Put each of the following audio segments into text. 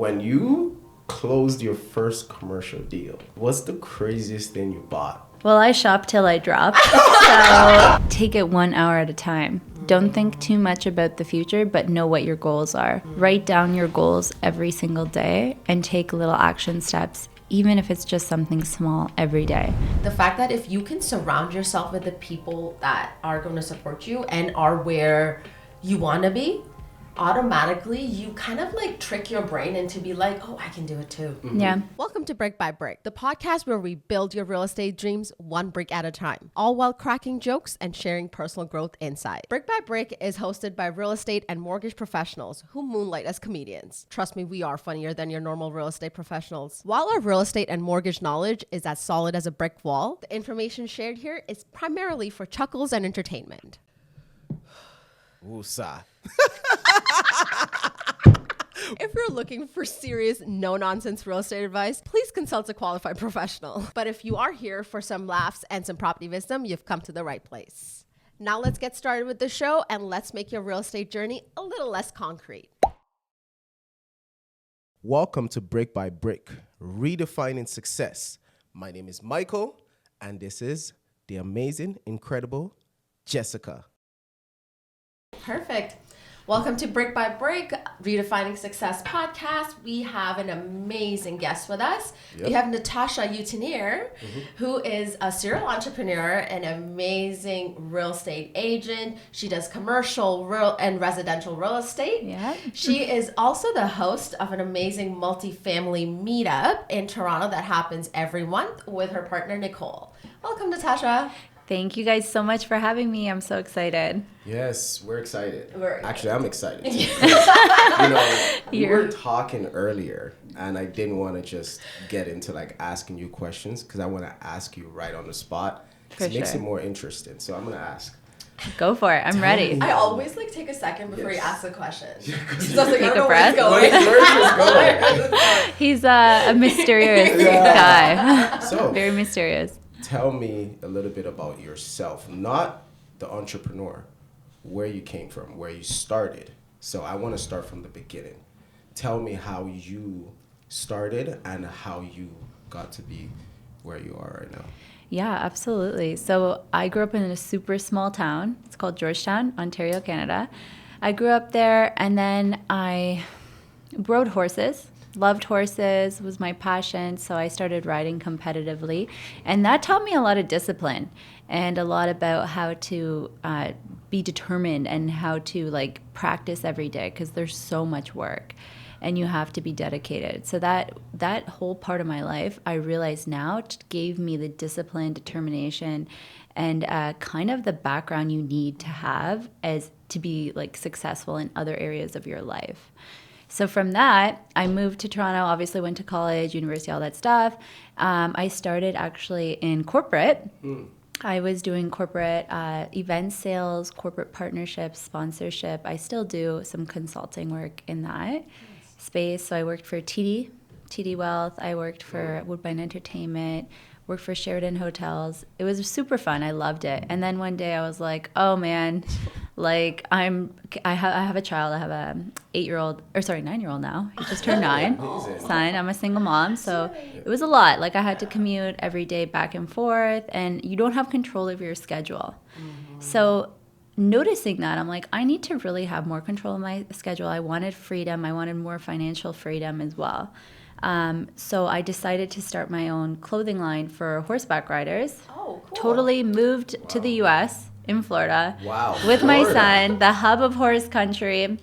when you closed your first commercial deal, what's the craziest thing you bought? Well, I shop till I drop. So take it 1 hour at a time. Don't think too much about the future, but know what your goals are. Write down your goals every single day and take little action steps, even if it's just something small every day. The fact that if you can surround yourself with the people that are going to support you and are where you want to be, automatically you kind of like trick your brain into be like, oh, I can do it too. Yeah. Welcome to Brick by Brick, the podcast where we build your real estate dreams one brick at a time, all while cracking jokes and sharing personal growth insight. Brick by Brick is hosted by real estate and mortgage professionals who moonlight as comedians. Trust me, we are funnier than your normal real estate professionals. While our real estate and mortgage knowledge is as solid as a brick wall, the information shared here is primarily for chuckles and entertainment. Woosah. If you're looking for serious, no-nonsense real estate advice, please consult a qualified professional. But if you are here for some laughs and some property wisdom, you've come to the right place. Now let's get started with the show and let's make your real estate journey a little less concrete. Welcome to Brick by Brick, redefining success. My name is Michael, and this is the amazing, incredible Jessica. Perfect. Welcome to Brick by Brick, Redefining Success podcast. We have an amazing guest with us. Yep. We have Natasha Utinier, who is a serial entrepreneur and amazing real estate agent. She does commercial, real, and residential real estate. Yeah. She is also the host of an amazing multifamily meetup in Toronto that happens every month with her partner, Nicole. Welcome, Natasha. Thank you guys so much for having me. I'm so excited. Yes, we're excited. Actually, I'm excited. We were talking earlier, and I didn't want to just get into like asking you questions because I want to ask you right on the spot. It makes it more interesting. So I'm going to ask. Go for it. I'm ready. I always like take a second before you ask the question. Take a breath. He's a mysterious guy. So, very mysterious. Tell me a little bit about yourself, not the entrepreneur, where you came from, where you started. So I want to start from the beginning. Tell me how you started and how you got to be where you are right now. Yeah, absolutely. So I grew up in a super small town. It's called Georgetown, Ontario, Canada. I grew up there and then I rode horses. Loved horses, was my passion, so I started riding competitively. And that taught me a lot of discipline and a lot about how to be determined and how to like practice every day because there's so much work and you have to be dedicated. So that whole part of my life, I realize now, gave me the discipline, determination, and kind of the background you need to have as to be like successful in other areas of your life. So from that, I moved to Toronto, obviously went to college, university, all that stuff. I started actually in corporate. I was doing corporate event sales, corporate partnerships, sponsorship. I still do some consulting work in that space. So I worked for TD Wealth. I worked for Woodbine Entertainment, worked for Sheraton Hotels. It was super fun. I loved it. And then one day I was like, oh man, like I have a child. I have a 9-year-old now. He just turned 9. Son. I'm a single mom. So it was a lot. Like I had to commute every day back and forth and you don't have control of your schedule. So noticing that, I'm like, I need to really have more control of my schedule. I wanted freedom. I wanted more financial freedom as well. So I decided to start my own clothing line for horseback riders. Oh, cool. Totally moved to the U.S. in Florida. Wow. With my son, the hub of horse country,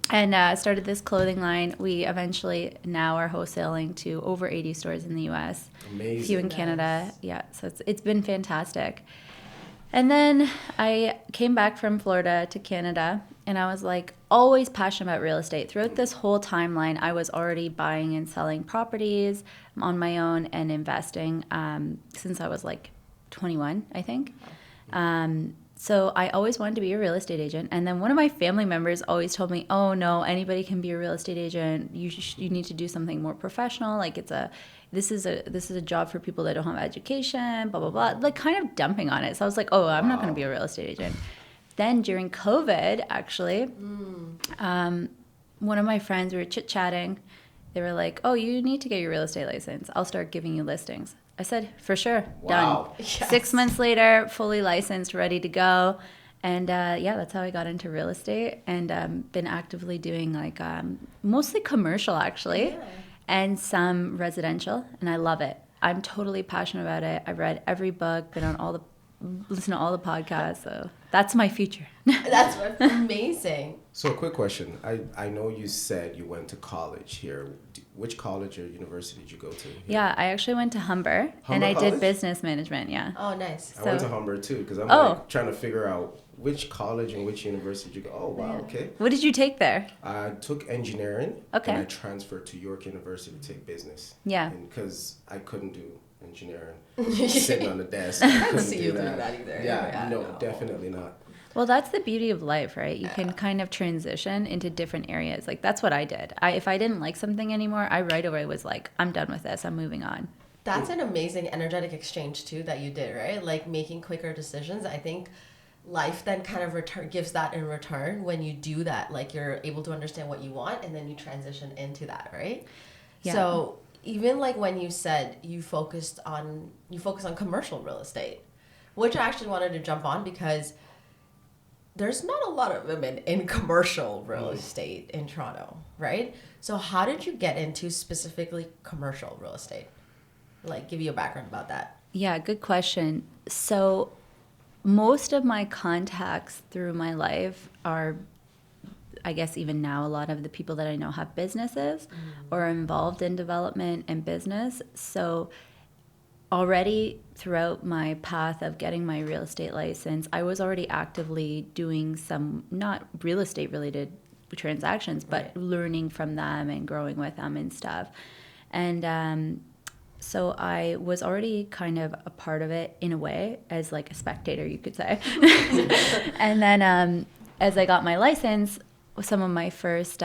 and started this clothing line. We eventually now are wholesaling to over 80 stores in the U.S. Amazing. A few in Canada. Yeah, so it's been fantastic. And then I came back from Florida to Canada, and I was like always passionate about real estate. Throughout this whole timeline, I was already buying and selling properties on my own and investing since I was like 21, I think. So I always wanted to be a real estate agent. And then one of my family members always told me, oh no, anybody can be a real estate agent. You need to do something more professional. Like this is a job for people that don't have education, blah, blah, blah. Like kind of dumping on it. So I was like, oh, I'm not going to be a real estate agent. Then during COVID, actually, one of my friends, we were chit-chatting, They were like, "Oh, you need to get your real estate license. I'll start giving you listings." I said, "For sure, Wow. done." Yes. 6 months later, fully licensed, ready to go. And yeah, that's how I got into real estate, and been actively doing like mostly commercial actually, and some residential, and I love it. I'm totally passionate about it. I've read every book, been on listen to all the podcasts, so that's my future. That's amazing. So a quick question. I know you said you went to college here. Which college or university did you go to here? Yeah, I actually went to Humber, and Humber I College? did business management. Yeah. Oh, nice. I went to So- Humber too because I'm Oh. like trying to figure out which college and which university did you go. Oh, wow, okay. What did you take there? I took engineering Okay. and I transferred to York University to take business. Yeah. Because I couldn't do engineering, sitting on the desk. I couldn't see do you doing that either. Yeah, no, no. definitely not. Well, that's the beauty of life, right? You can kind of transition into different areas. Like that's what I did. If I didn't like something anymore, I right away was like, I'm done with this. I'm moving on. That's an amazing energetic exchange too that you did, right? Like making quicker decisions. I think life then kind of gives that in return when you do that. Like you're able to understand what you want and then you transition into that, right? Yeah. So even like when you said you focus on commercial real estate, which I actually wanted to jump on because there's not a lot of women in commercial real estate in Toronto, right? So how did you get into specifically commercial real estate? Like give you a background about that. Yeah, good question. So most of my contacts through my life are, I guess even now, a lot of the people that I know have businesses or are involved in development and business. So already throughout my path of getting my real estate license, I was already actively doing some not real estate related transactions, but learning from them and growing with them and stuff. And so I was already kind of a part of it in a way, as like a spectator, you could say. And then as I got my license, some of my first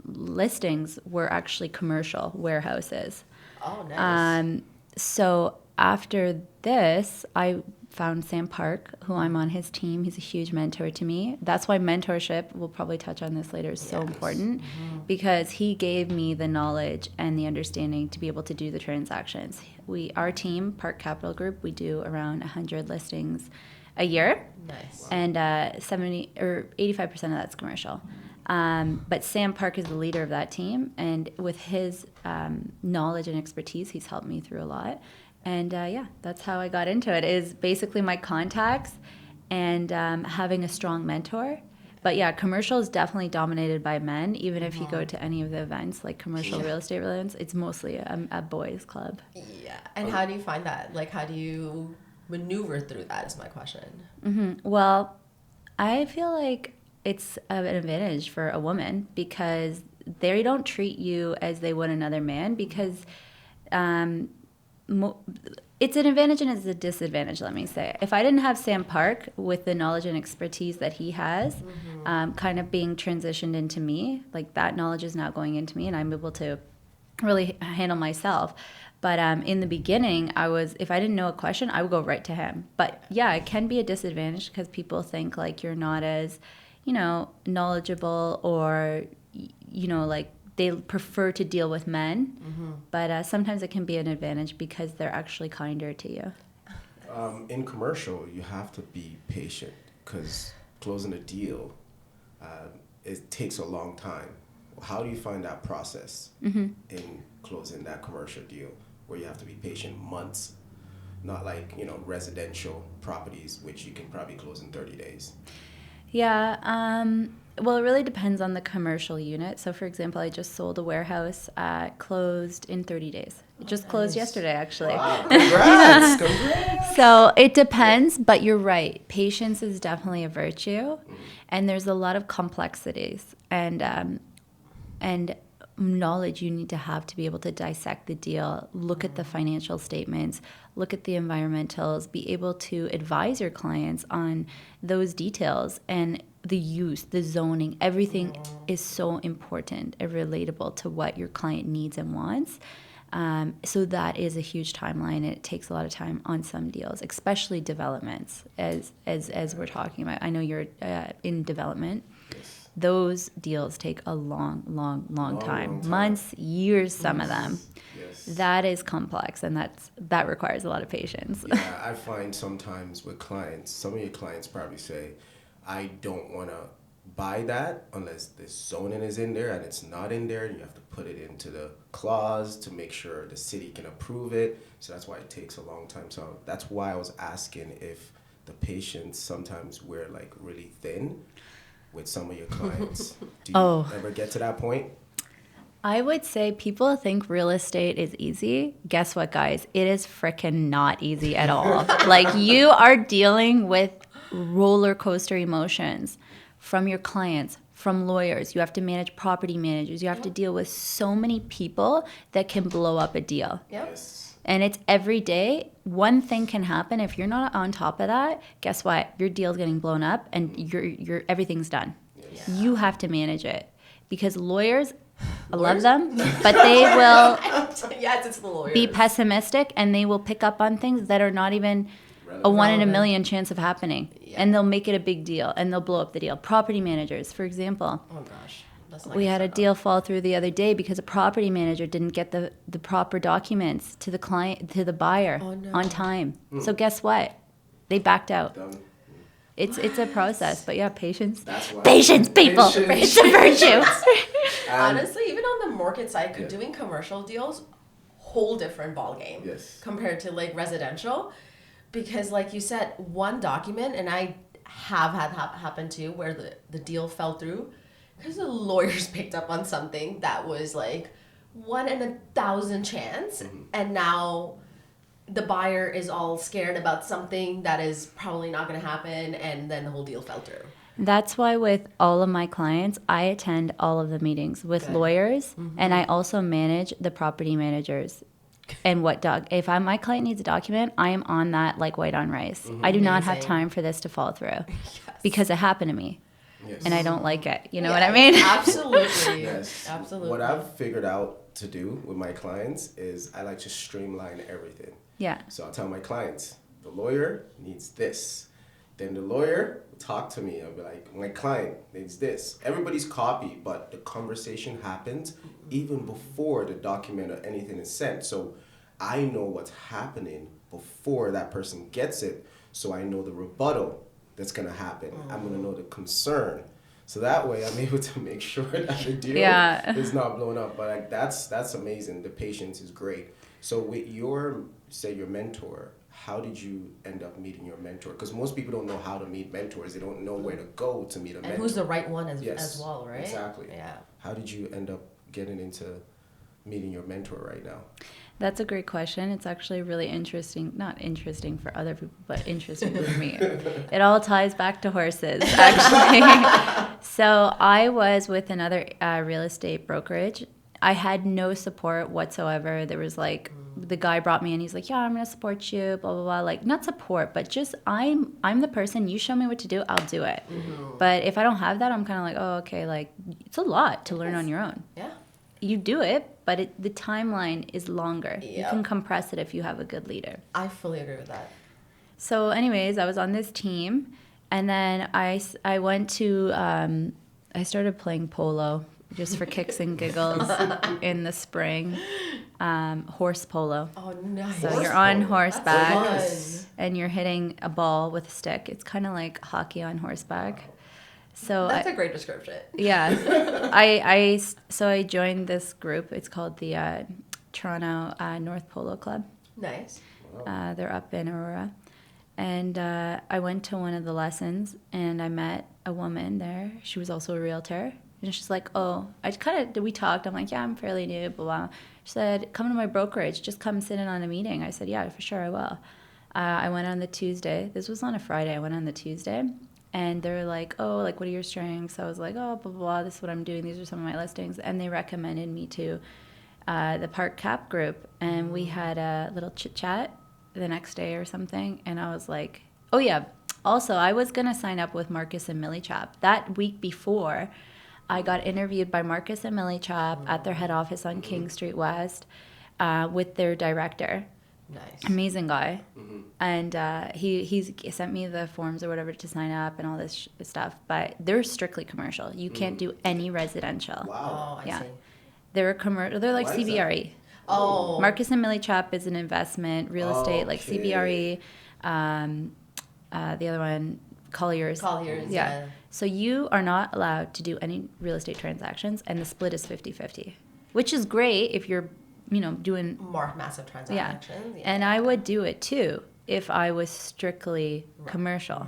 listings were actually commercial warehouses. Oh, nice. So after this, I found Sam Park, who I'm on his team. He's a huge mentor to me. That's why mentorship, we'll probably touch on this later, is so important because he gave me the knowledge and the understanding to be able to do the transactions. Our team, Park Capital Group, we do around 100 listings a year. Nice. And 70 or 85% of that's commercial. But Sam Park is the leader of that team, and with his knowledge and expertise, he's helped me through a lot. And yeah, that's how I got into it, is basically my contacts and having a strong mentor. But yeah, commercial is definitely dominated by men. Even if you go to any of the events, like commercial real estate events, it's mostly a boys' club. Yeah. And how do you find that? Like, how do you maneuver through that is my question. Well, I feel like it's an advantage for a woman because they don't treat you as they would another man because it's an advantage and it's a disadvantage, let me say. If I didn't have Sam Park with the knowledge and expertise that he has, kind of being transitioned into me, like that knowledge is now going into me and I'm able to really handle myself. But in the beginning, if I didn't know a question, I would go right to him. But yeah, it can be a disadvantage because people think like you're not as, knowledgeable or, like they prefer to deal with men. But sometimes it can be an advantage because they're actually kinder to you. In commercial, you have to be patient because closing a deal, it takes a long time. How do you find that process in closing that commercial deal where you have to be patient months, not like, residential properties, which you can probably close in 30 days? Yeah, well, it really depends on the commercial unit. So, for example, I just sold a warehouse, closed in 30 days. It just closed yesterday, actually. Wow, congrats, congrats. So it depends, but you're right. Patience is definitely a virtue, and there's a lot of complexities and knowledge you need to have to be able to dissect the deal, look at the financial statements, look at the environmentals, be able to advise your clients on those details and the use, the zoning, everything is so important and relatable to what your client needs and wants. So that is a huge timeline. It takes a lot of time on some deals, especially developments, as we're talking about. I know you're in development. Yes. those deals take a long time. Long time. Months, years, some of them. Yes. That is complex, and that requires a lot of patience. Yeah, I find sometimes with clients, some of your clients probably say, I don't want to buy that unless the zoning is in there, and it's not in there, and you have to put it into the clause to make sure the city can approve it. So that's why it takes a long time. So that's why I was asking if the patients sometimes wear like really thin with some of your clients. Do you ever get to that point? I would say people think real estate is easy. Guess what, guys? It is frickin' not easy at all. Like, you are dealing with roller coaster emotions from your clients, from lawyers. You have to manage property managers. You have to deal with so many people that can blow up a deal. Yep. Yes. And it's every day. One thing can happen. If you're not on top of that, guess what? Your deal's getting blown up and your everything's done. Yes. You have to manage it. Because lawyers, I love them, but they will Yes, it's the lawyers. be pessimistic and they will pick up on things that are not even a 1 in a million chance of happening. Yeah. And they'll make it a big deal and they'll blow up the deal. Property managers, for example. Oh gosh. That's not We good had a stuff. deal fall through the other day because a property manager didn't get the proper documents to the client, to the buyer on time. So guess what? They backed out. Done. It's a process, but yeah, patience. That's why. Patience, people. Patience. It's a virtue. And- Honestly, even on the market side, Yeah. doing commercial deals, whole different ball game. Yes. Compared to like residential, because like you said, one document, and I have had happen too, where the deal fell through because the lawyers picked up on something that was like 1 in 1,000 chance, and now the buyer is all scared about something that is probably not going to happen, and then the whole deal fell through. That's why with all of my clients, I attend all of the meetings with Good. lawyers, and I also manage the property managers. And if my client needs a document, I am on that like white on rice. I do not have Amazing. time for this to fall through because it happened to me, Yes. and I don't like it. You know Yeah, what I mean? Absolutely. Yes. Absolutely. What I've figured out to do with my clients is I like to streamline everything. Yeah. So I'll tell my clients, the lawyer needs this. Then the lawyer will talk to me. I'll be like, my client needs this. Everybody's copy, but the conversation happens even before the document or anything is sent. So I know what's happening before that person gets it. So I know the rebuttal that's going to happen. I'm going to know the concern. So that way I'm able to make sure that the deal Yeah. is not blown up. But like that's amazing. The patience is great. So with your mentor, how did you end up meeting your mentor? Because most people don't know how to meet mentors. They don't know where to go to meet a mentor. And who's the right one as Yes, well, right? exactly. Yeah. How did you end up getting into meeting your mentor right now? That's a great question. It's actually really interesting. Not interesting for other people, but interesting for me. It all ties back to horses, actually. So I was with another real estate brokerage. I had no support whatsoever. There was like, the guy brought me in. He's like, yeah, I'm going to support you, blah, blah, blah. Like, not support, but just I'm the person. You show me what to do, I'll do it. But if I don't have that, I'm kind of like, oh, okay, like, it's a lot to learn on your own. Yeah. You do it, but the timeline is longer. You Yep. can compress it if you have a good leader. I fully agree with that. So anyways, I was on this team, and then I went to, I started playing polo just for kicks and giggles in the spring, horse polo. Oh, nice. So you're on That's horseback fun. and you're hitting a ball with a stick. It's kind of like hockey on horseback. So That's a great description. yeah, so I joined this group. It's called the Toronto North Polo Club. Nice. They're up in Aurora, and I went to one of the lessons, and I met a woman there. She was also a realtor, and she's like, "Oh, we talked. I'm like, yeah, I'm fairly new, blah blah." She said, "Come to my brokerage. Just come sit in on a meeting." I said, "Yeah, for sure, I will." I went on the Tuesday. This was on a Friday. I went on the Tuesday. And they're like, oh, like, what are your strengths? I was like, oh, blah, blah, blah, this is what I'm doing. These are some of my listings. And they recommended me to the Park Cap group. And we had a little chit-chat the next day or something. And I was like, oh, yeah. Also, I was going to sign up with Marcus and Millie Chap. That week before, I got interviewed by Marcus and Millie Chap at their head office on King Street West with their director. Nice. Amazing guy. And he sent me the forms or whatever to sign up and all this stuff. But they're strictly commercial. You can't do any residential. Wow. Oh, I Yeah. see. They're commercial. They're like Why is that? CBRE. Oh. Marcus and Millie Chap is an investment, real estate, like Okay. CBRE. The other one, Colliers. Yeah. So you are not allowed to do any real estate transactions, and the split is 50-50, which is great if you're, doing, More massive transactions. Yeah. And I would do it too if I was strictly commercial.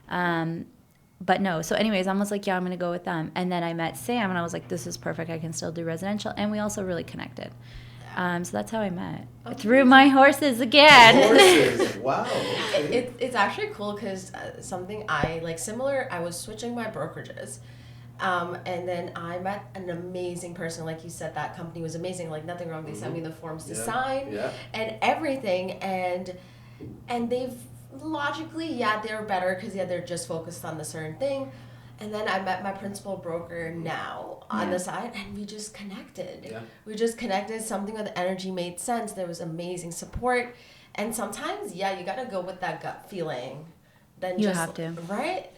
But no. So anyways, I was like, yeah, I'm going to go with them. And then I met Sam, and I was like, this is perfect. I can still do residential. And we also really connected. So that's how I met. Through my horses again. Horses. Wow. Okay. It's actually cool because something I like similar. I was switching my brokerages, and then I met an amazing person. Like you said, that company was amazing. Like nothing wrong. They sent me the forms to sign and everything, and they've logically, they're better because they're just focused on the certain thing. And then I met my principal broker now on the side, and we just connected. Yeah. We just connected. Something with the energy made sense. There was amazing support. And sometimes, you got to go with that gut feeling. Then You just, have to. Right?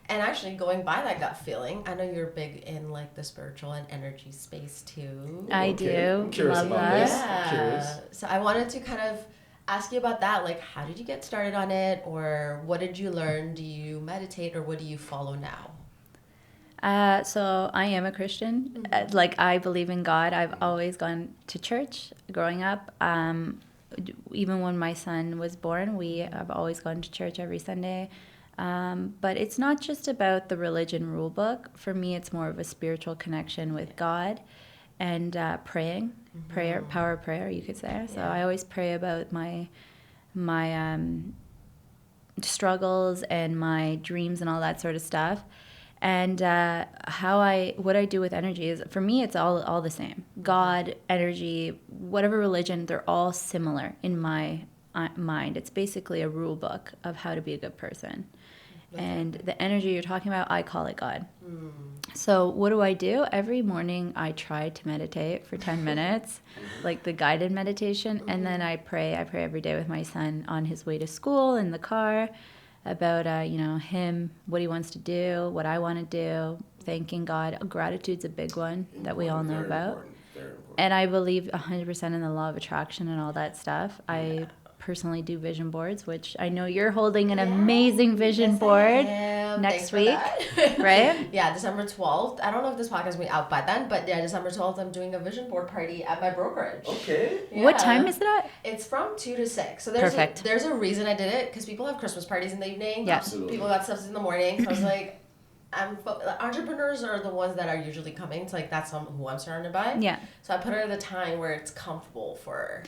And actually, going by that gut feeling, I know you're big in like the spiritual and energy space too. I Okay. do. I'm curious Love about that. this. I'm curious. So I wanted to kind of ask you about that. Like, how did you get started on it? Or what did you learn? Do you meditate or what do you follow now? So I am a Christian. Like I believe in God. I've always gone to church growing up. Even when my son was born, I've always gone to church every Sunday. But it's not just about the religion rule book. For me, it's more of a spiritual connection with God and praying, power of prayer, you could say. So I always pray about my struggles and my dreams and all that sort of stuff. And what I do with energy is, for me, it's all the same. God, energy, whatever religion, they're all similar in my mind. It's basically a rule book of how to be a good person. And the energy you're talking about, I call it God. So what do? Every morning I try to meditate for 10 minutes, like the guided meditation. And then I pray. I pray every day with my son on his way to school in the car, about him, what he wants to do, what I want to do, thanking God. Gratitude's a big one that we all know Very about. important. Very important. And I believe 100% in the law of attraction and all that stuff. I personally do vision boards, which I know you're holding an amazing vision board next week, right? Yeah, December 12th. I don't know if this podcast will be out by then, but December 12th, I'm doing a vision board party at my brokerage. Okay. What time is it at? It's from 2 to 6. So Perfect. there's a reason I did it, because people have Christmas parties in the evening. Yeah. Absolutely. People got stuff in the morning. So I was like, entrepreneurs are the ones that are usually coming. So like that's who I'm surrounded by. Yeah. So I put it at a time where it's comfortable for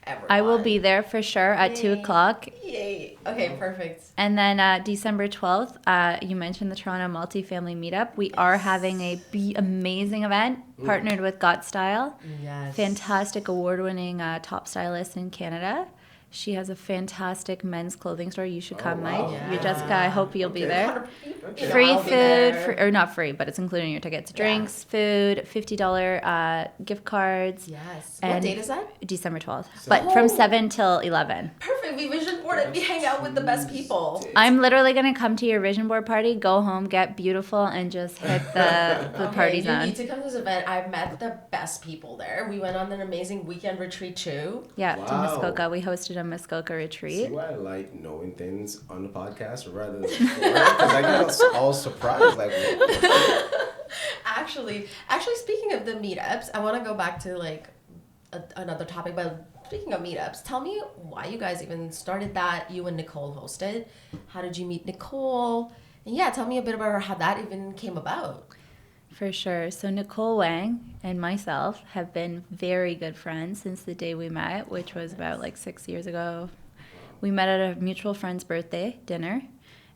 everyone. I will be there for sure at 2 o'clock. Yay. Okay, perfect. And then December 12th, you mentioned the Toronto Multifamily Meetup. We are having a amazing event partnered with Got Style. Yes. Fantastic award-winning top stylist in Canada. She has a fantastic men's clothing store. You should come, wow. Mike. You're Jessica. I hope you'll be there. Okay. Free I'll be food, there. or not free, but it's including your tickets. Drinks, food, $50 gift cards. Yes. And What date is that? December 12th. But from 7 till 11. Perfect. We vision board it. We hang out with the best people. I'm literally going to come to your vision board party, go home, get beautiful, and just hit the party You zone. need to come to this event. I've met the best people there. We went on an amazing weekend retreat too. Yeah, Wow. to Muskoka. We hosted a Muskoka retreat. See why I like knowing things on the podcast rather than before? Because I get all surprised. Like, Actually, speaking of the meetups, I want to go back to like another topic. But speaking of meetups, tell me why you guys even started that. You and Nicole hosted. How did you meet Nicole? And tell me a bit about how that even came about. For sure. So Nicole Wang and myself have been very good friends since the day we met, which was about like 6 years ago. We met at a mutual friend's birthday dinner,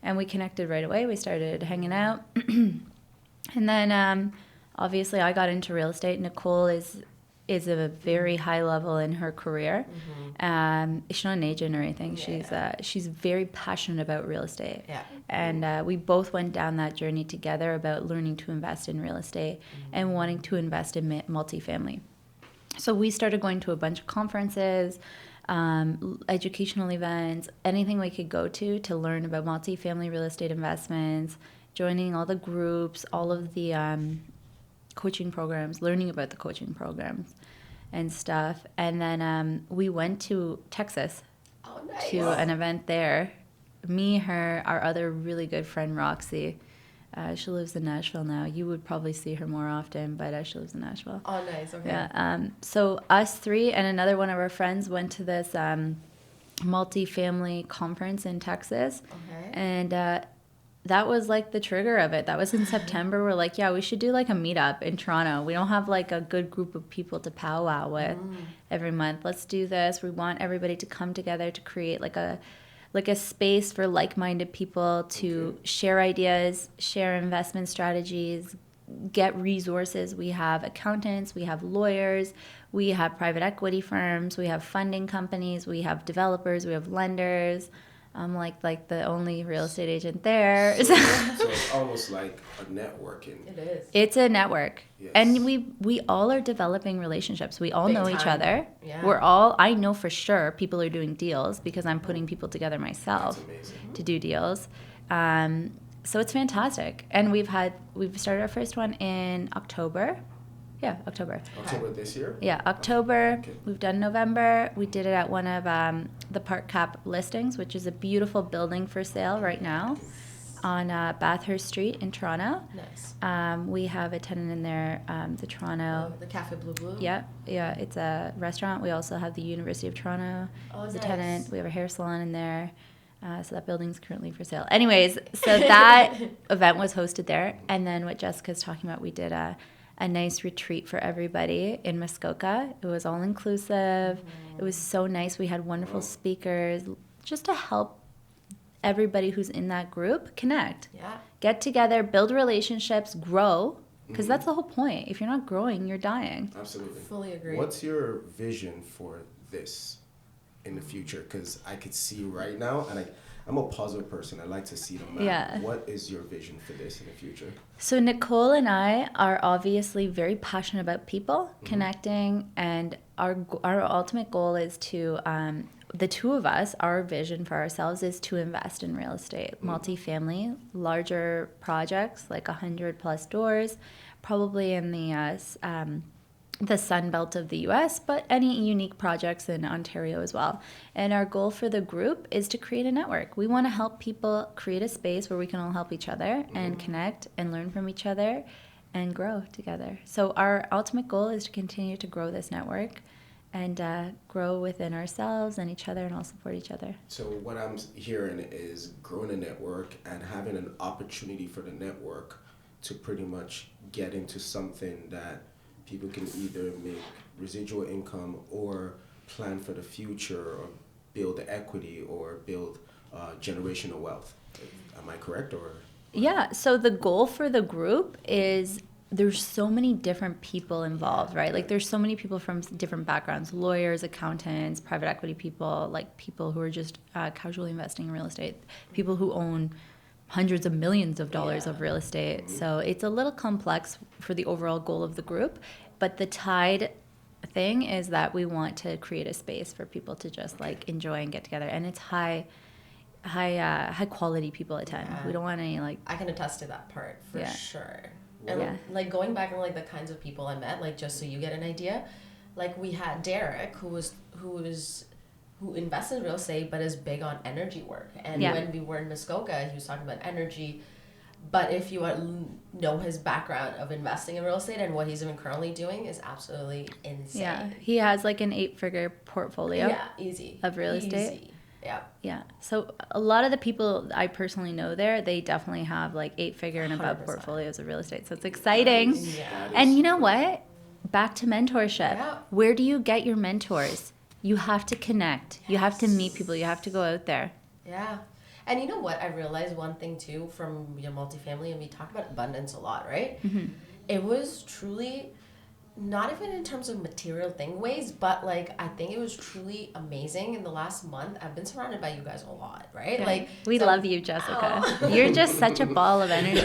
and we connected right away. We started hanging out. And then obviously I got into real estate. Nicole is a very high level in her career. She's not an agent or anything. She's very passionate about real estate. Yeah. And we both went down that journey together about learning to invest in real estate and wanting to invest in multifamily. So we started going to a bunch of conferences, educational events, anything we could go to learn about multifamily real estate investments, joining all the groups, all of the coaching programs, learning about the coaching programs and stuff. And then we went to Texas to an event there. Me, her, our other really good friend, Roxy. She lives in Nashville now. You would probably see her more often, but she lives in Nashville. Oh, nice. Okay. Yeah. So us three and another one of our friends went to this multifamily conference in Texas. Okay. And that was like the trigger of it. That was in September. We're like, yeah, we should do like a meetup in Toronto. We don't have like a good group of people to powwow with every month. Let's do this. We want everybody to come together to create like a space for like-minded people to share ideas, share investment strategies, get resources. We have accountants, we have lawyers, we have private equity firms, we have funding companies, we have developers, we have lenders. I'm like the only real estate agent there. So it's almost like a networking. It is. It's a network. Yes. And we all are developing relationships. We all Big know each time. other. Yeah. I know for sure people are doing deals because I'm putting people together myself That's amazing. to do deals. So it's fantastic. And we've started our first one in October. Yeah, October. October this year? Yeah, October. Okay. We've done November. We did it at one of the Park Cap listings, which is a beautiful building for sale right now on Bathurst Street in Toronto. Nice. We have a tenant in there, the Toronto. The Cafe Blue Blue. Yeah, it's a restaurant. We also have the University of Toronto as a nice. tenant. We have a hair salon in there. So that building's currently for sale. Anyways, so that event was hosted there. And then what Jessica's talking about, we did a nice retreat for everybody in Muskoka. It was all inclusive. It was so nice. We had wonderful speakers just to help everybody who's in that group connect. Yeah. Get together, build relationships, grow, because that's the whole point. If you're not growing, you're dying. Absolutely. Fully agree. What's your vision for this in the future? Because I could see right now, and I'm a puzzle person. I like to see the map. Yeah. What is your vision for this in the future? So Nicole and I are obviously very passionate about people connecting, and our ultimate goal is to the two of us. Our vision for ourselves is to invest in real estate, multifamily, larger projects like 100+ doors, probably in the Sun Belt of the U.S., but any unique projects in Ontario as well. And our goal for the group is to create a network. We want to help people create a space where we can all help each other and connect and learn from each other and grow together. So our ultimate goal is to continue to grow this network and grow within ourselves and each other and all support each other. So what I'm hearing is growing a network and having an opportunity for the network to pretty much get into something that people can either make residual income or plan for the future or build equity or build generational wealth. Am I correct? Or Yeah, so the goal for the group is there's so many different people involved, right? Like there's so many people from different backgrounds, lawyers, accountants, private equity people, like people who are just casually investing in real estate, people who own hundreds of millions of dollars of real estate. So it's a little complex for the overall goal of the group, but the tied thing is that we want to create a space for people to just like enjoy and get together, and it's high quality people attend. We don't want any like I can attest to that part for sure. And Yeah. like going back and like the kinds of people I met, like just so you get an idea, like we had Derek who invests in real estate but is big on energy work. And when we were in Muskoka, he was talking about energy. But if you know his background of investing in real estate and what he's even currently doing is absolutely insane. Yeah, he has like an 8-figure portfolio. Yeah, easy. Of real estate. Easy. Yeah. Yeah. So a lot of the people I personally know there, they definitely have like 8-figure and above 100%. portfolios of real estate. So it's exciting. Yeah. And you know what? Back to mentorship. Yeah. Where do you get your mentors? You have to connect. You have to meet people. You have to go out there. Yeah. And you know what? I realized one thing too from your multifamily, and we talk about abundance a lot, right? It was truly not even in terms of material ways, but like I think it was truly amazing. In the last month, I've been surrounded by you guys a lot, right? Yeah. Like we love you, Jessica. You're just such a ball of energy.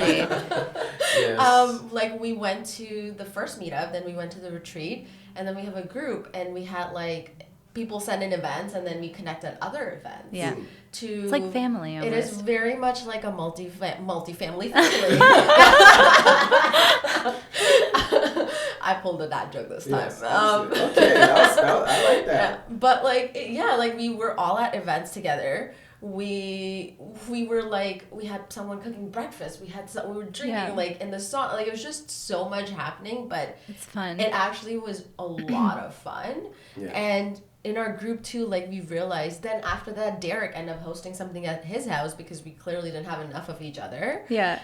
yes. Like we went to the first meetup, then we went to the retreat, and then we have a group, and we had like people send in events and then we connect at other events. Yeah. To It's like family almost. It is very much like a multi-family family. I pulled a dad joke this time. Yes, okay, I like that. But like, like we were all at events together. We were like, we had someone cooking breakfast. We were drinking like in the song. Like it was just so much happening, but it's fun. It actually was a lot of fun. Yeah. And in our group too, like we realized then after that, Derek ended up hosting something at his house because we clearly didn't have enough of each other. Yeah.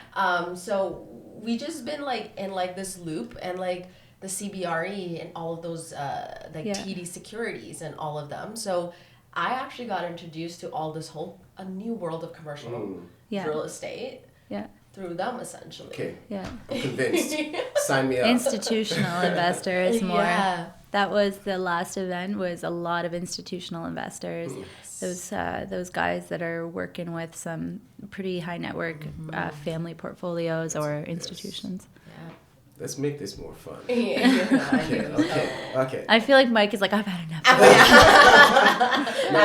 So we just been like in like this loop and like the CBRE and all of those TD securities and all of them. So I actually got introduced to all this a new world of commercial real estate. Yeah. Through them essentially. Okay. Yeah. I'm convinced. Sign me up. Institutional investors more. Yeah. That was the last event, was a lot of institutional investors. Yes. Those guys that are working with some pretty high network family portfolios or institutions. Yeah. Let's make this more fun. Okay. I feel like Mike is like, I've had enough.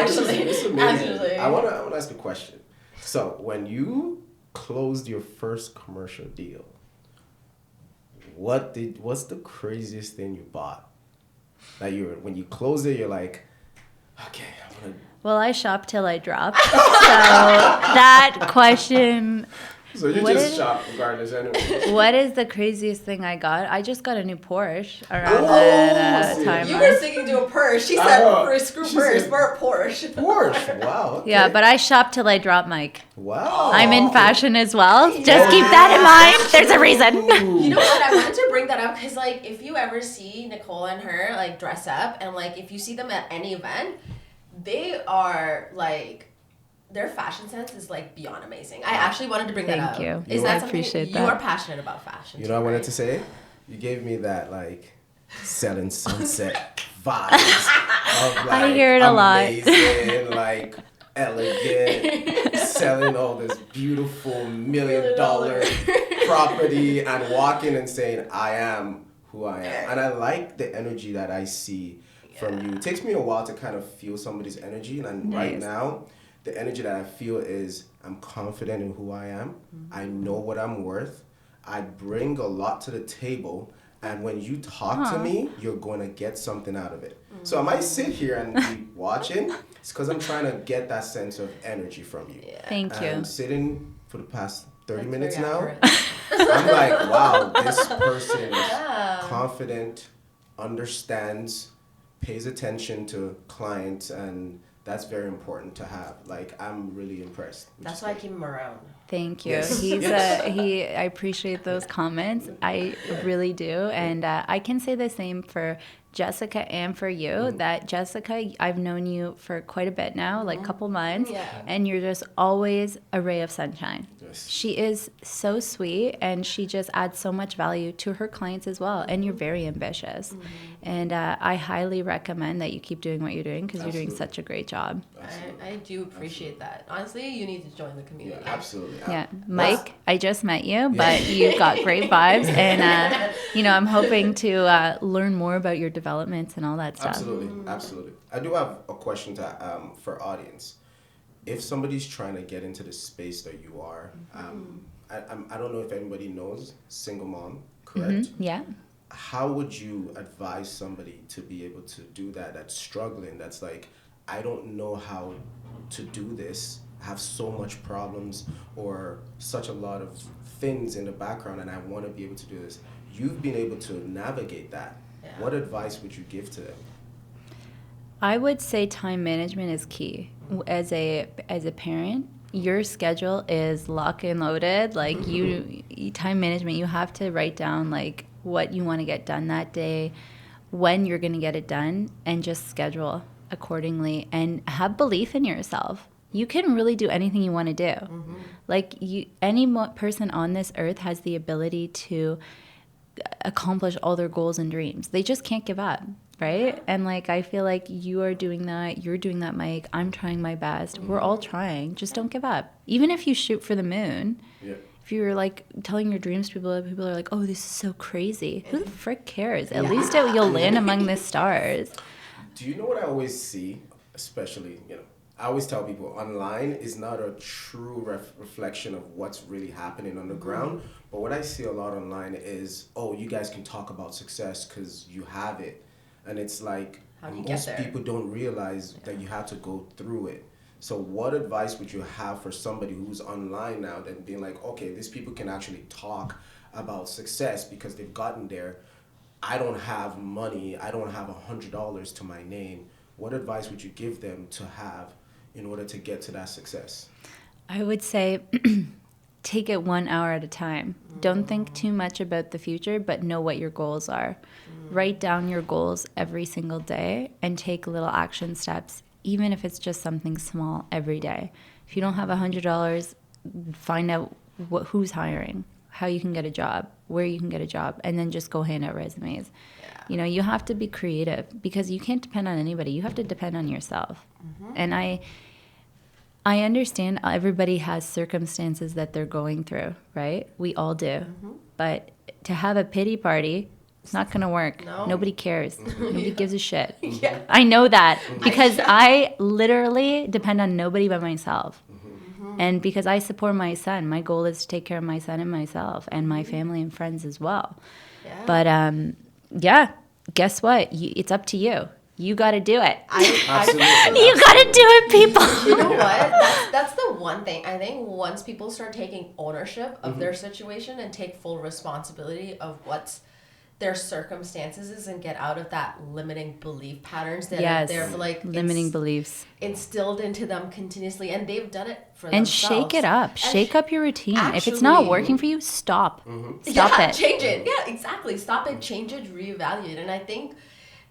This is amazing. Actually. I want to ask a question. So when you closed your first commercial deal, what's the craziest thing you bought? That when you closed it, you're like, okay, I'm gonna. Well, I shop till I drop. So that question. So you just shop regardless anyway. What is the craziest thing I got? I just got a new Porsche around that time. You were sticking to a purse. She said, screw purse, we're a Porsche. Porsche, wow. Okay. Yeah, but I shop till I drop, Mike. Wow. I'm in fashion as well. Just keep that in mind. There's a reason. You know what? I wanted to bring that up because, like, if you ever see Nicole and her, like, dress up, and, like, if you see them at any event, they are, like, their fashion sense is, like, beyond amazing. I actually wanted to bring that up. Thank you. Is that I something appreciate you that. are passionate about fashion? You know what I wanted to say? You gave me that, like, selling sunset vibes of, like, I hear it a lot. amazing, like, elegant, selling all this beautiful $1 million property and walking and saying, I am who I am. And I like the energy that I see from you. It takes me a while to kind of feel somebody's energy. And right now, the energy that I feel is I'm confident in who I am. I know what I'm worth. I bring a lot to the table. And when you talk to me, you're going to get something out of it. So I might sit here and be watching. It's because I'm trying to get that sense of energy from you. Yeah. Thank you. I'm sitting for the past 30 minutes very now. accurate. I'm like, wow, this person is confident, understands, pays attention to clients, and that's very important to have. Like, I'm really impressed. That's why I keep him around. Thank you. Yes. I appreciate those comments. I really do. And I can say the same for Jessica and for you, that Jessica, I've known you for quite a bit now, like a couple months, and you're just always a ray of sunshine. Yes. She is so sweet, and she just adds so much value to her clients as well, and you're very ambitious. And I highly recommend that you keep doing what you're doing because you're doing such a great job. I do appreciate that. Honestly, you need to join the community. Yeah, absolutely. Yeah, Mike, I just met you, but you got great vibes, and I'm hoping to learn more about your developments and all that stuff. Absolutely. I do have a question to for audience. If somebody's trying to get into the space that you are, I don't know if anybody knows single mom, correct? Yeah. How would you advise somebody to be able to do that? That's struggling. That's like, I don't know how to do this. I have so much problems or such a lot of things in the background, and I want to be able to do this. You've been able to navigate that. Yeah. What advice would you give to them? I would say time management is key. As a parent, your schedule is lock and loaded. Like time management, you have to write down like what you want to get done that day, when you're going to get it done, and just schedule accordingly and have belief in yourself. You can really do anything you want to do. Like any person on this earth has the ability to accomplish all their goals and dreams. They just can't give up, right? And like I feel like you are doing that, you're doing that, Mike. I'm trying my best. We're all trying. Just don't give up. Even if you shoot for the moon, if you're like telling your dreams to people are like, "Oh, this is so crazy." Who the frick cares? At least you'll land among the stars. Do you know what I always see, especially, I always tell people online is not a true reflection of what's really happening on the ground. But what I see a lot online is, oh, you guys can talk about success because you have it. And it's like How do you get most there? people don't realize that you have to go through it. So what advice would you have for somebody who's online now that being like, okay, these people can actually talk about success because they've gotten there. I don't have money. I don't have $100 to my name. What advice would you give them to have in order to get to that success? I would say take it 1 hour at a time. Don't think too much about the future, but know what your goals are. Write down your goals every single day and take little action steps, even if it's just something small every day. If you don't have $100, find out who's hiring, how you can get a job, where you can get a job, and then just go hand out resumes. You have to be creative because you can't depend on anybody. You have to depend on yourself. And I understand everybody has circumstances that they're going through, right? We all do. But to have a pity party, it's not going to work. No. Nobody cares. Nobody gives a shit. Yeah. I know that because I literally depend on nobody but myself. And because I support my son, my goal is to take care of my son and myself and my family and friends as well. Yeah. But yeah, guess what? It's up to you. You got to do it. Absolutely. You got to do it, people. You know what? That's the one thing. I think once people start taking ownership of their situation and take full responsibility of what's their circumstances is and get out of that limiting belief patterns that Yes, they're like limiting beliefs. instilled into them continuously, and they've done it for And themselves. shake it up. And Shake up your routine. If it's not actually- working for you, stop. Stop yeah, it. change it. Yeah, exactly. Stop it, change it, reevaluate. And I think,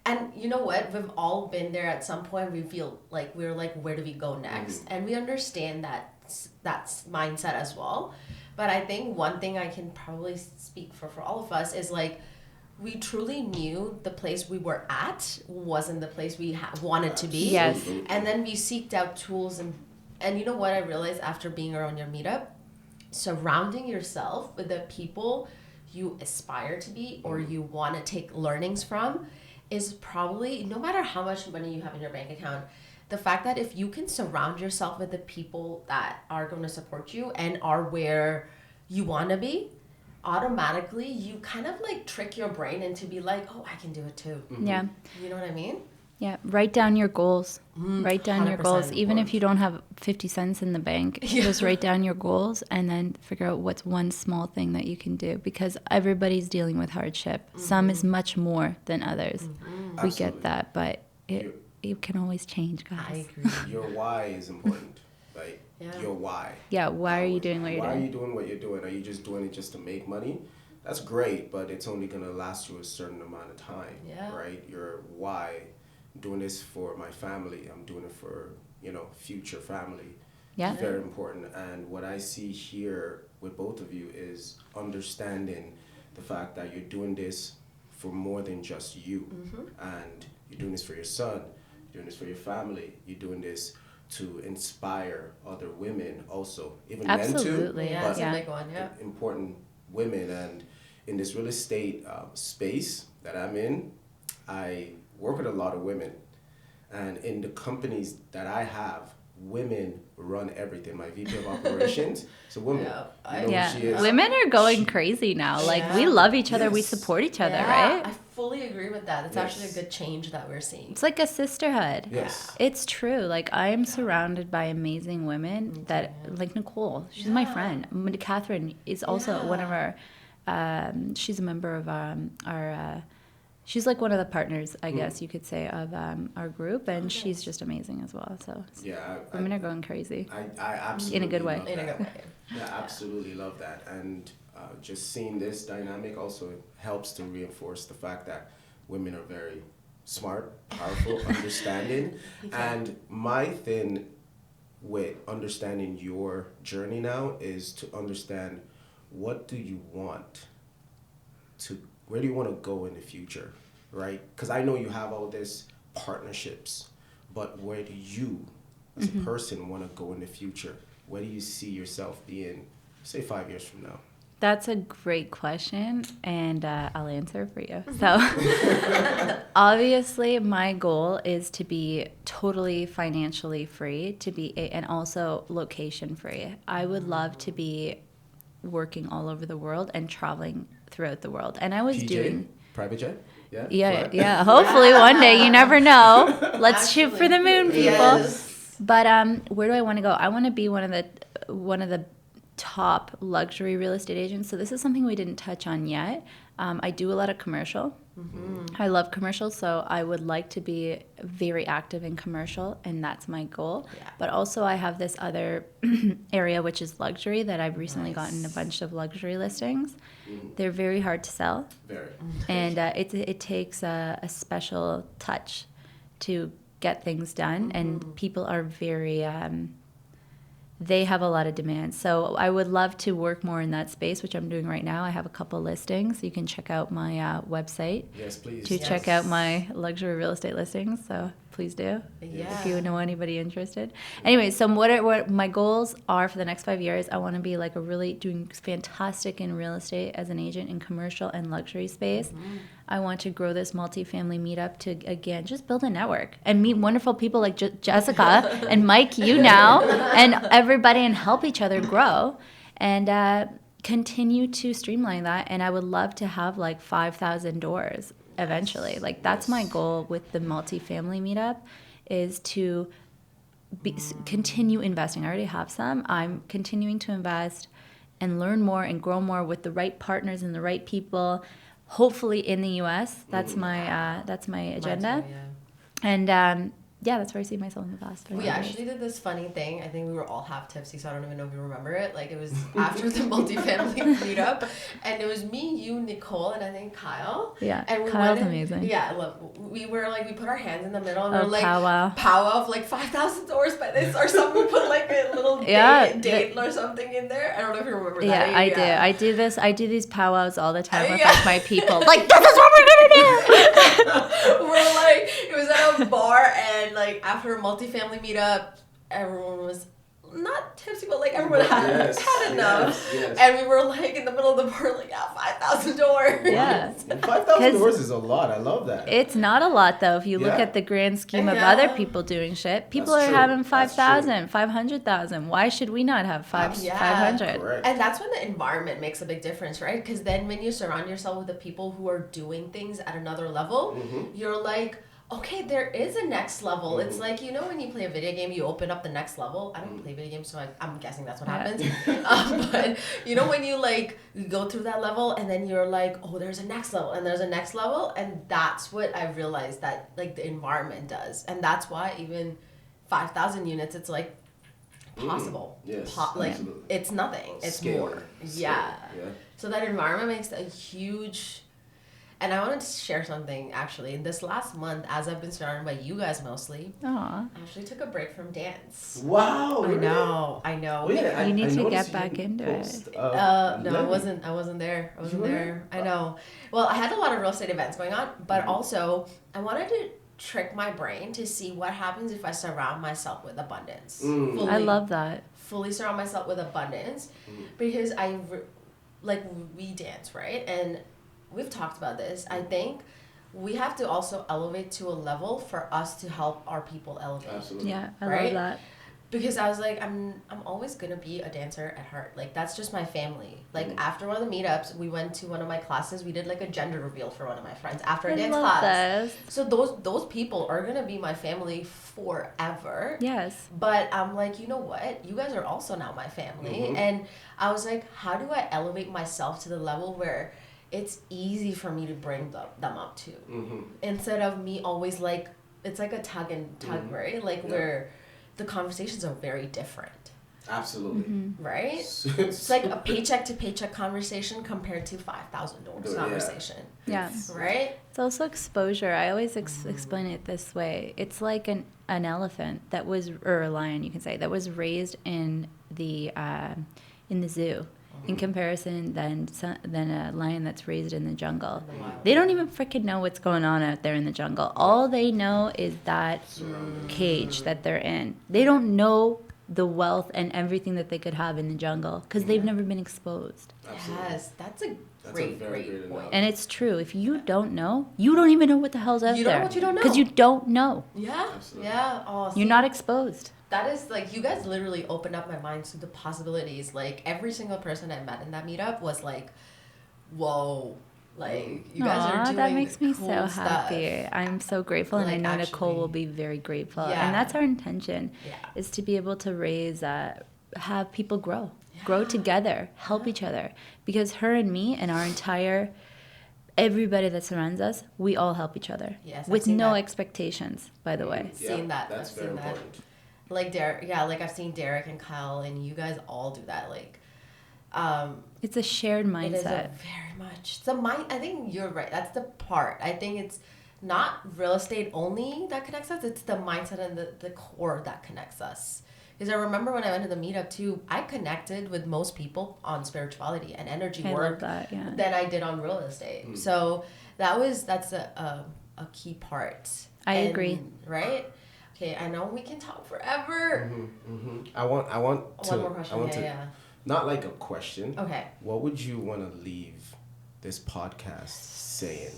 and you know what? We've all been there at some point. We feel like we're like, where do we go next? And we understand that's mindset as well. But I think one thing I can probably speak for all of us is like, we truly knew the place we were at wasn't the place we wanted to be. Yes. And then we seeked out tools and you know what I realized after being around your meetup? Surrounding yourself with the people you aspire to be or you want to take learnings from is probably, no matter how much money you have in your bank account, the fact that if you can surround yourself with the people that are going to support you and are where you want to be, automatically you kind of like trick your brain into be like, oh, I can do it too. Yeah. You know what I mean? Yeah. Write down your goals. Write down your 100%. goals. Even if you don't have 50 cents in the bank, just write down your goals and then figure out what's one small thing that you can do because everybody's dealing with hardship. Some is much more than others. We Absolutely. get that, but it can always change, guys. I agree. Your why is important. Like, Yeah. your why. Yeah, why are you doing what you're Why are doing? you doing what you're doing? Are you just doing it just to make money? That's great, but it's only going to last you a certain amount of time, Yeah. right? Your why, I'm doing this for my family. I'm doing it for, future family. Yeah. It's very important. And what I see here with both of you is understanding the fact that you're doing this for more than just you. And you're doing this for your son. You're doing this for your family. You're doing this to inspire other women also, even Absolutely, men too. Yeah, but it's a big one, yeah. important women. And in this real estate space that I'm in, I work with a lot of women, and in the companies that I have, women run everything. My VP of operations, it's a woman. Yeah, You know who Yeah, she is? women are going crazy now. Like we Yeah. love each other, we Yes. support each other, Yeah, right? I fully agree with that. It's Yes. actually a good change that we're seeing. It's like a sisterhood. Yes. It's true. Like I'm surrounded by amazing women that, like Nicole, she's my Yeah. friend. Catherine is also one of our. She's a member of our. She's like one of the partners, I guess you could say, of our group, and she's just amazing as well. So Yeah, women are going crazy. I absolutely In a good way. love In a that. good way. Yeah, absolutely love that. And just seeing this dynamic also helps to reinforce the fact that women are very smart, powerful, understanding. And my thing with understanding your journey now is to understand what do you want to, where do you want to go in the future, right? Because I know you have all this partnerships, but where do you as a person want to go in the future? Where do you see yourself being, say, 5 years from now? That's a great question, and I'll answer for you. So, obviously, my goal is to be totally financially free, and also location free. I would love to be working all over the world and traveling throughout the world. And I was doing private jet. Yeah. Yeah, Fly? yeah. Hopefully one day. You never know. Let's shoot for the moon, people. Yes. But where do I want to go? I want to be one of the top luxury real estate agents. So this is something we didn't touch on yet. I do a lot of commercial. I love commercial, so I would like to be very active in commercial, and that's my goal. Yeah. But also I have this other area, which is luxury, that I've recently gotten a bunch of luxury listings. They're very hard to sell. Very. And it takes a special touch to get things done, and people are very they have a lot of demand. So I would love to work more in that space, which I'm doing right now. I have a couple listings. You can check out my website Yes, please. to check out my luxury real estate listings. So please do. Yeah. If you know anybody interested. Anyway, so what my goals are for the next 5 years, I want to be like doing fantastic in real estate as an agent in commercial and luxury space. I want to grow this multifamily meetup to, again, just build a network and meet wonderful people like Jessica and Mike, you now, and everybody, and help each other grow and continue to streamline that. And I would love to have like 5,000 doors eventually. Like that's my goal with the multifamily meetup, is to continue investing. I already have some. I'm continuing to invest and learn more and grow more with the right partners and the right people. Hopefully in the U.S. That's my agenda. Mine too, yeah. And yeah, that's where I see myself in the past 5 We years. actually did this funny thing. I think we were all half tipsy, so I don't even know if you remember it. Like, it was after the multifamily meetup, and it was me, you, Nicole, and I think Kyle. Yeah, and we Kyle's went in- amazing. Yeah, look, we were like, we put our hands in the middle, and Oh, we're like, powwow. of like 5,000 doors by this, or something. We put like a little date or something in there. I don't know if you remember that. Yeah, I do. I do this. I do these powwows all the time with Yeah. like my people. Like, this is what we're gonna do. We're like, it was at a bar, and like after a multifamily meetup, everyone was not tipsy, but like everyone had enough. Yes. And we were like in the middle of the bar, like, 5,000 doors. Yeah. 5,000 doors is a lot. I love that. It's not a lot though if you look Yeah. at the grand scheme of Yeah. other people doing shit. People That's are true. having That's 5,000, 500,000. Why should we not have Yeah. 500? Correct. And that's when the environment makes a big difference, right? Because then when you surround yourself with the people who are doing things at another level, you're like, okay, there is a next level. It's like, you know, when you play a video game, you open up the next level. I don't play video games, so I'm guessing that's what happens. But you know, when you like you go through that level, and then you're like, oh, there's a next level, and there's a next level, and that's what I realized that like the environment does, and that's why even 5,000 units, it's like possible. Yes, like absolutely. it's nothing. It's Scale. more. Scale. Yeah. Yeah. So that environment makes a huge. And I wanted to share something actually. This last month, as I've been surrounded by you guys mostly, Aw. I actually took a break from dance. Wow. I know. Oh, yeah, You need I to noticed get back you into post, it. No, I Lenny. wasn't. I wasn't there. You weren't? there. I know. Well, I had a lot of real estate events going on, but also I wanted to trick my brain to see what happens if I surround myself with abundance. Fully, I love that. fully surround myself with abundance, because we dance, right? And we've talked about this. I think we have to also elevate to a level for us to help our people elevate. Absolutely. Yeah, I Right? love that. Because I was like, I'm always gonna be a dancer at heart. Like, that's just my family. Like, after one of the meetups, we went to one of my classes. We did like a gender reveal for one of my friends after a I dance love class. this. So those people are gonna be my family forever. Yes. But I'm like, you know what? You guys are also now my family. And I was like, how do I elevate myself to the level where it's easy for me to bring them up to, instead of me always like, it's like a tug and tug, right? Like, where the conversations are very different, Absolutely. right? It's like a paycheck to paycheck conversation compared to 5,000 doors Yeah. conversation, Yeah. right? It's also exposure. I always explain it this way. It's like an elephant that was, or a lion, you can say, that was raised in the zoo. In comparison than a lion that's raised in the jungle. They don't even freaking know what's going on out there in the jungle. All they know is that cage that they're in. They don't know the wealth and everything that they could have in the jungle because they've never been exposed. Absolutely. Yes, that's a very great great point. And it's true. If you don't know, you don't even know what the hell's out there. You don't know what you don't know. Because you don't know. Yeah, Absolutely. yeah. Oh, You're not exposed. that is like, you guys literally opened up my mind to the possibilities. Like, every single person I met in that meetup was like, whoa, like, you guys are doing that makes me cool so stuff. happy. I'm so grateful, and I Like, know Nicole actually- will be very grateful. Yeah. And that's our intention, Yeah. is to be able to raise, have people grow together, help each other. Because her and me and our entire, everybody that surrounds us, we all help each other. Yes, I've with seen no that. expectations, by the way. Seen that. That's I've very seen that. important. Like Derek, yeah, like I've seen Derek and Kyle, and you guys all do that. Like, It's a shared it is a mindset. very much. It's a mind. I think you're right. That's the part. I think it's not real estate only that connects us. It's the mindset and the core that connects us. Because I remember when I went to the meetup too, I connected with most people on spirituality and energy I love work that, yeah. than I did on real estate. So that's a key part. I agree. Right? Okay, I know we can talk forever. I want to. One more question. I want Yeah, to. yeah. Not like a question. Okay. What would you want to leave this podcast saying?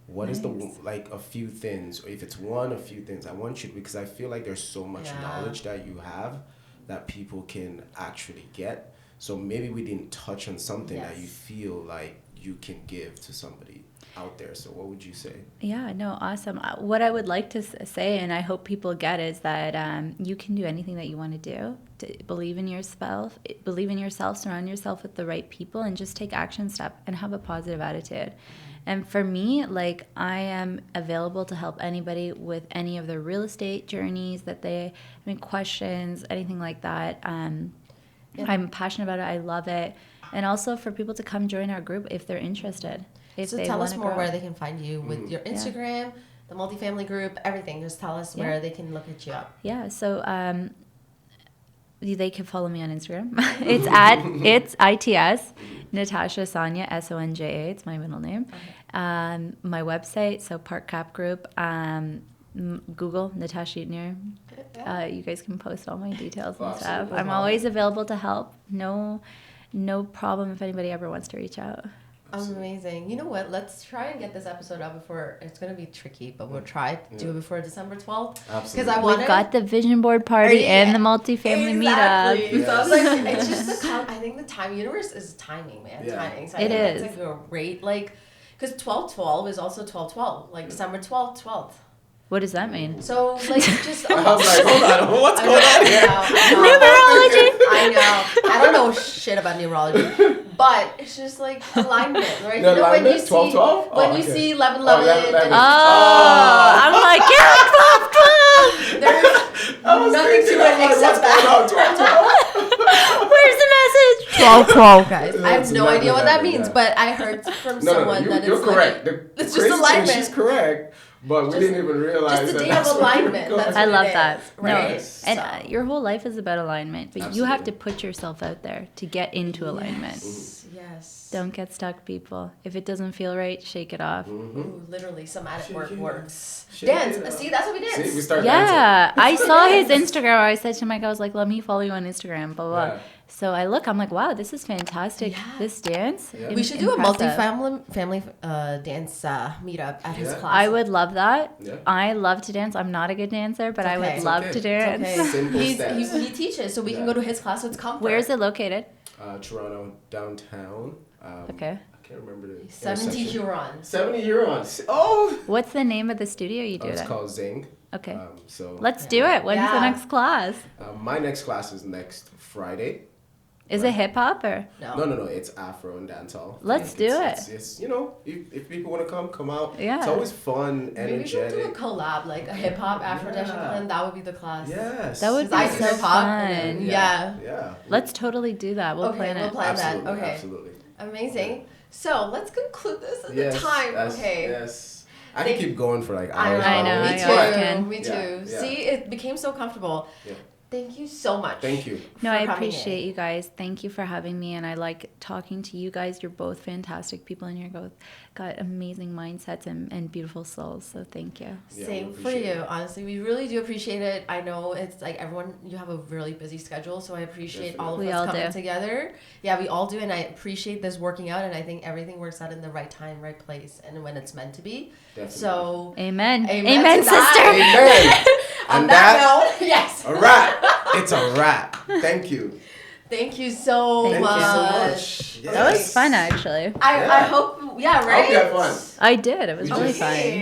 What is like a few things, or if it's one, a few things? I want you, because I feel like there's so much Yeah. knowledge that you have that people can actually get. So maybe we didn't touch on something that you Yes. feel like you can give to somebody out there. So what would you say? Yeah, no, awesome. What I would like to say, and I hope people get, is that you can do anything that you want to do. Believe in yourself, surround yourself with the right people, and just take action step and have a positive attitude. And for me, like, I am available to help anybody with any of their real estate journeys questions, anything like that. I'm passionate about it. I love it. And also for people to come join our group if they're interested. If So they tell us wanna more grow. where they can find you with your Instagram, the multifamily group, everything. Just tell us where they can look at you up. Yeah, so they can follow me on Instagram. it's ITS Natasha Sonia SONJA. It's my middle name. Okay. My website, so Park Cap Group. Google Natasha Eatner. You guys can post all my details and stuff. Absolutely. I'm always available to help. No problem if anybody ever wants to reach out. Amazing. You know what? Let's try and get this episode out before. It's going to be tricky, but we'll try to do it before December 12th. Absolutely. Because I want We've got the vision board party and the multifamily meetup. So I was like, it's just I think the time universe is timing, man. Yeah. Timing. So I It think is. That's a great, like, because 12/12 is also 12/12. Like December 12th. What does that mean? So, like, just. I was like, hold on, what's going on here? Numerology. I know. I don't know shit about numerology, but it's just like alignment, right? The You know, when you alignment? see 12-12? when Oh, you okay. see 11/11, 11/11. I'm like, yeah, there's I was nothing to thinking, it I'm like, except what's going that. on? 12-12? where's the message? 12/12, guys. I have It's no idea what that 11/11, means, yeah. but I heard from No, someone no, that you're it's correct. like The it's crazy just thing, alignment. she's correct, but we Just- didn't even realize just a that day that's of what alignment. we're That's I what love it that. is, No, right? and So- your whole life is about alignment, but you have to Absolutely. put yourself out there to get into alignment. Yes. Don't get stuck, people. If it doesn't feel right, shake it off. Ooh, literally, somatic Shake work it works. Shake Dance. it up. See, that's what we dance. See, we start Yeah, I That's saw what it his is. Instagram. I said to Mike, I was like, let me follow you on Instagram, blah, blah. Yeah. So I look, I'm like, wow, this is fantastic. Yeah. This dance. Yeah. We should do a impressive. family dance meetup at his Yeah. class. I would love that. Yeah. I love to dance. I'm not a good dancer, but I okay. would It's love okay. to It's dance. Okay. Simple He steps. teaches, so we can Yeah. go to his class. So it's comfort. Where is it located? Toronto downtown. Okay. I can't remember the 70 intersection. Hurons. 70 Hurons. Oh! What's the name of the studio you do It's it? called Zing. Okay. So Let's do it. When's the Yeah. next class? my next class is next Friday. Is it hip hop or? No. It's Afro and dancehall. Let's do it. It's if people want to come out. Yeah. It's always fun, Maybe we should do a energetic. collab, like a hip hop Afro dance, Yeah. and that would be the class. Yes. That would 'Cause I be do so hip hop, fun. and then- yeah. Yeah. Let's totally do that. We'll Okay, plan we'll it. plan that. Absolutely. Okay. Absolutely. Amazing. So let's conclude this at Yes. the time. Yes, Okay. Yes. I can keep going for like I hours. know. I know, Me I too. always can. Me too. Yeah, yeah. See, it became so comfortable. Yeah. Thank you so much. Thank you. No, for I coming appreciate in. you guys. Thank you for having me, and I like talking to you guys. You're both fantastic people, and you're both got amazing mindsets and beautiful souls. So thank you. Yeah, we Same for appreciate you. it. Honestly, we really do appreciate it. I know it's like everyone, you have a really busy schedule, so I appreciate all of We us all coming do. together. Yeah, we all do, and I appreciate this working out, and I think everything works out in the right time, right place, and when it's meant to be. Definitely. So, Amen. Amen Amen, to that. sister. Amen. on And that note, yes. a wrap. It's a wrap. Thank you. Thank you so Thank much. you so much. That was Yes. fun, actually. I Yeah. hope, yeah, I right? hope you had fun. I did. It was We really just- fun.